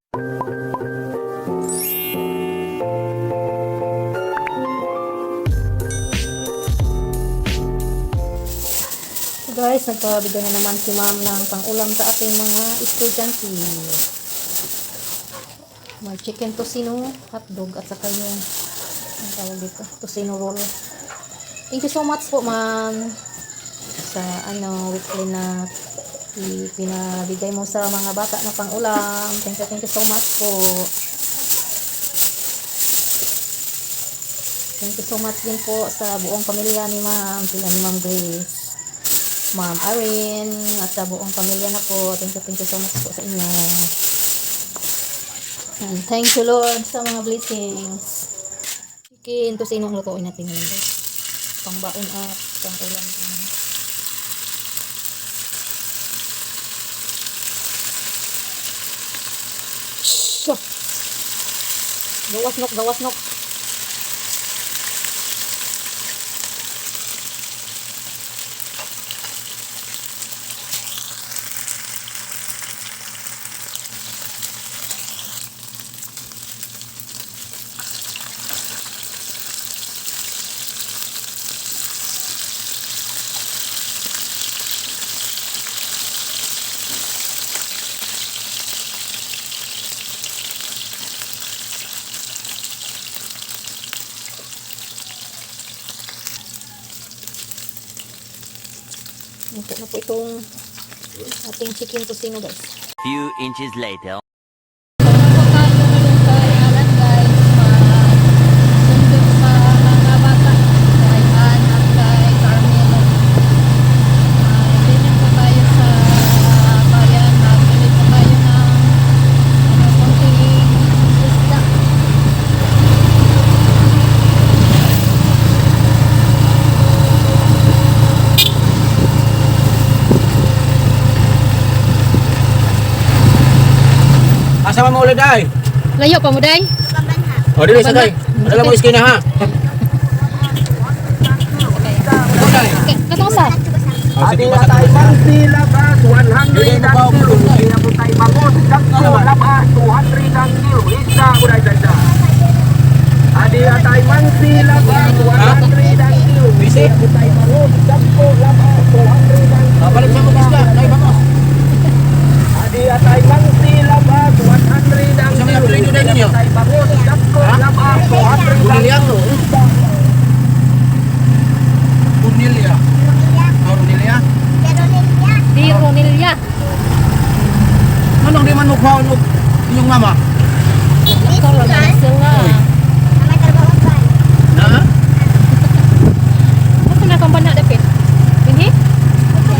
Guys, nagpabigay na naman si ma'am ng pang-ulam sa ating mga estudyante. May chicken tocino, hotdog, at saka yung ang tawag dito, tocino roll. Thank you so much po ma'am sa weekly na pinabigay mo sa mga bata na pang-ulam. Thank you so much po. Thank you so much din po sa buong pamilya ni ma'am, sila ni Ma'am Grace, Ma'am Arin, at sa buong pamilya na po. Thank you so much po sa inyo. And thank you Lord sa mga blessings. Chicken, tocino ang lutuin natin ngayon guys. Pangbaon at pang-ulam. Gawas nok. Ito na po itong ating chicken tocino guys. Few inches later. Sama mo ulit ay. Layo pa mo day? O dili sa day. Adala mo iskina ha. Okay, katong sa? Sige pa sa sila ba 100 ang kilo kaya mo tayo mangon sakto labas 200 ang kilo isa uray dada adi atay man sila ba 100 ang kilo Bisi. kaya mo tayo mangon sakto labas 200 ang kilo Balik sa mga isda. Nay bangos. adi atay man sila ba 100 ang Isang kilo apelido din ninyo? tayo mangon sakto labas 200 ang Cornelia kilo to. Cornelia. Cornelia. Di Ronilya. Anong di man mo kwaon og inyong mama? Ikaw lang sila. Na? Ano na kang bana dapit? Ini?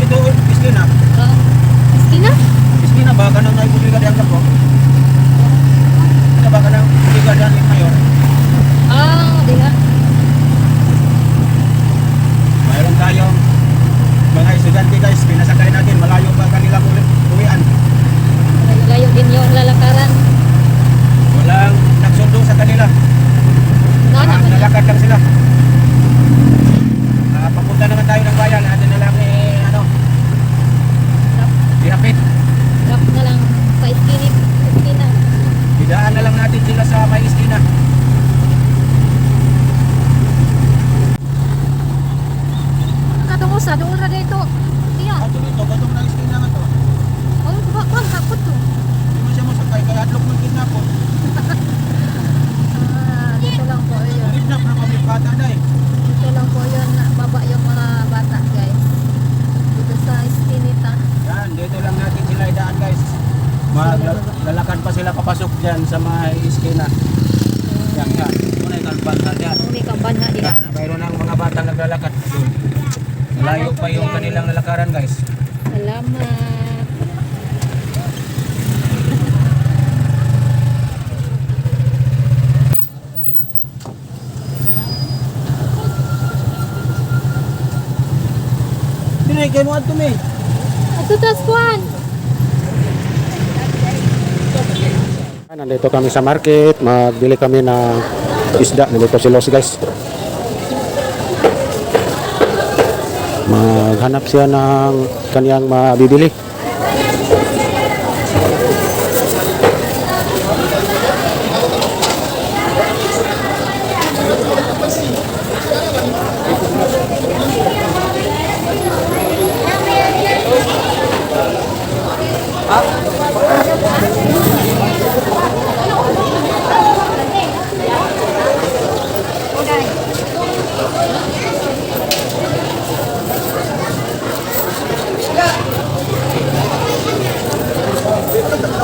Ito iskina. Iskina? Iskina ba kanang ay publika di ang kapo? Ina ba kanang publika di ang mayor? Di ha. Mayroon tayong mga estudyante guys, pinasakay natin, malayo pa kanila uwian. Layo din yung lalakaran. Walang nagsundo sa kanila. Nalakad lang sila. Papunta naman tayo ng bayan, natin na lang ihapit. Drop na lang sa iskina. Idaan na lang natin sila sa may iskina. Katong usa, doon ra dito. Tiya. Ato dito, katong na iskina nga to. Oh, ba kapot to. Hindi mo siya masakay, kaya adlok mo kidnapon. Dito lang po yun. Kidnap na kami bata na eh. Dito lang po yun. Baba yung mga bata guys. Dito sa iskinita. Yan, dito lang natin sila idaan guys. Lalakad pa sila papasok dyan sa mga iskina. Yan. Muna yung kalbanhan dyan. Uni kang banha diha. Mayroon ng mga batang naglalakad. Malayo pa yung kanilang lalakaran guys. Salamat. Dinay kayo mo ato me. Ato tas kuan. Nandito kami sa market, magbili kami ng isda. Nandito si Los guys. Maghanap siya ng kaniyang mabibili.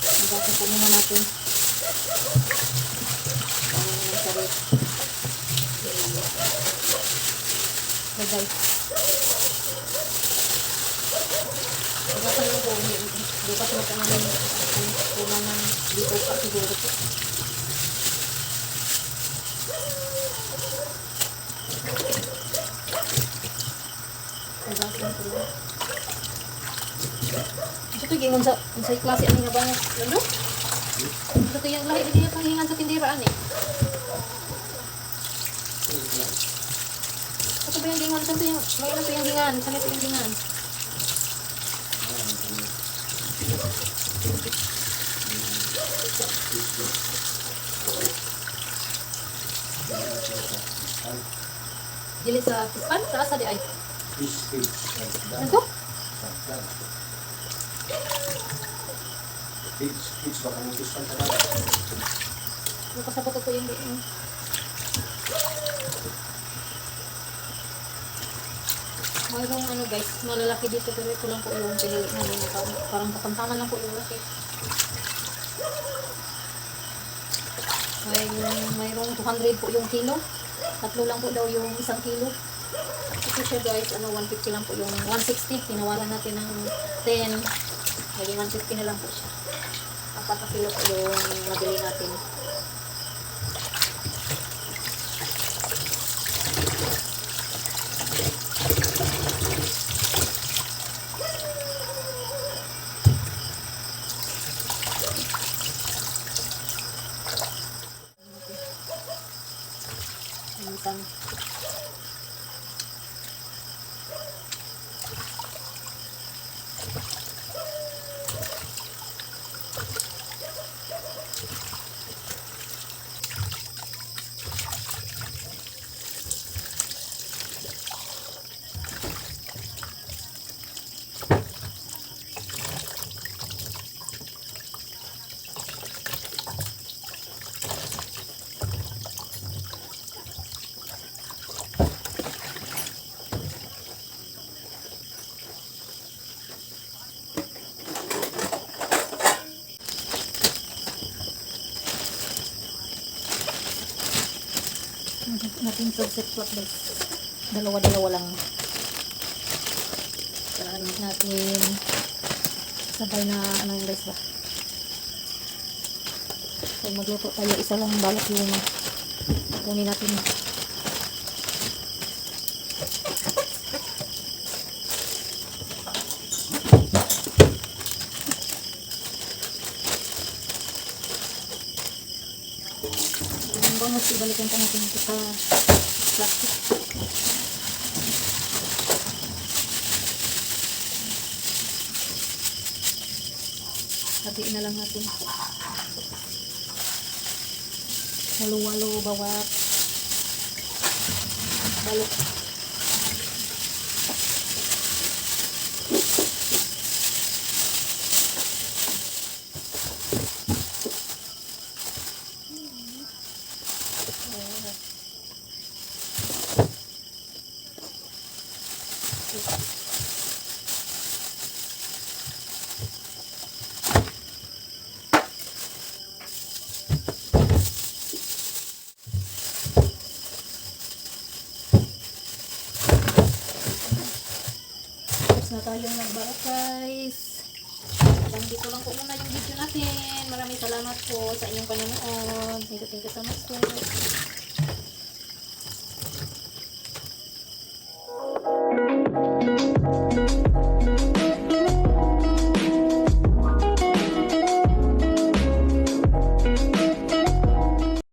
Hugasan po muna natin. Para naman sa rep. Okay guys. Hugasan lang po. Bukas na po namin kuna ng dito pa siguro po. Hugasan po. Ito gingon sa klase ano nga ba niya? Ano? Ito yung lahi din niya panghingan sa tindiraan eh. Ito ba yung gingon? Saan yung may ano yung gingan? Saan ito yung gingan? Dili sa pispan? Sa asa di ay? Ano to? Nakasabot ko yung game. Mayroong ano guys, malalaki dito pero ito lang po yung pinili namin. Parang kapantaman lang po yung laki. Mayroong 200 po yung kilo. Tatlo lang po daw yung 1 kilo. Ito siya guys, 150 lang po yung 160. Tinawaran natin ng 10. Naging 150 na lang po siya. 4 na kilo po yung nabili natin. Minsan. ating sunset flap guys. Dalawa-dalawa lang. Kailangan natin sabay na ano yung guys ba. Pag magluto tayo, isa lang balot yung kunin natin. Ang bangas, ibalikan pa natin ito sa plastic. Hatiin na lang natin. Walo-walo bawat balot. Na tayong nagbalot guys. Hanggang dito lang po muna yung video natin. Maraming salamat po sa inyong panonood. Thank you so much po.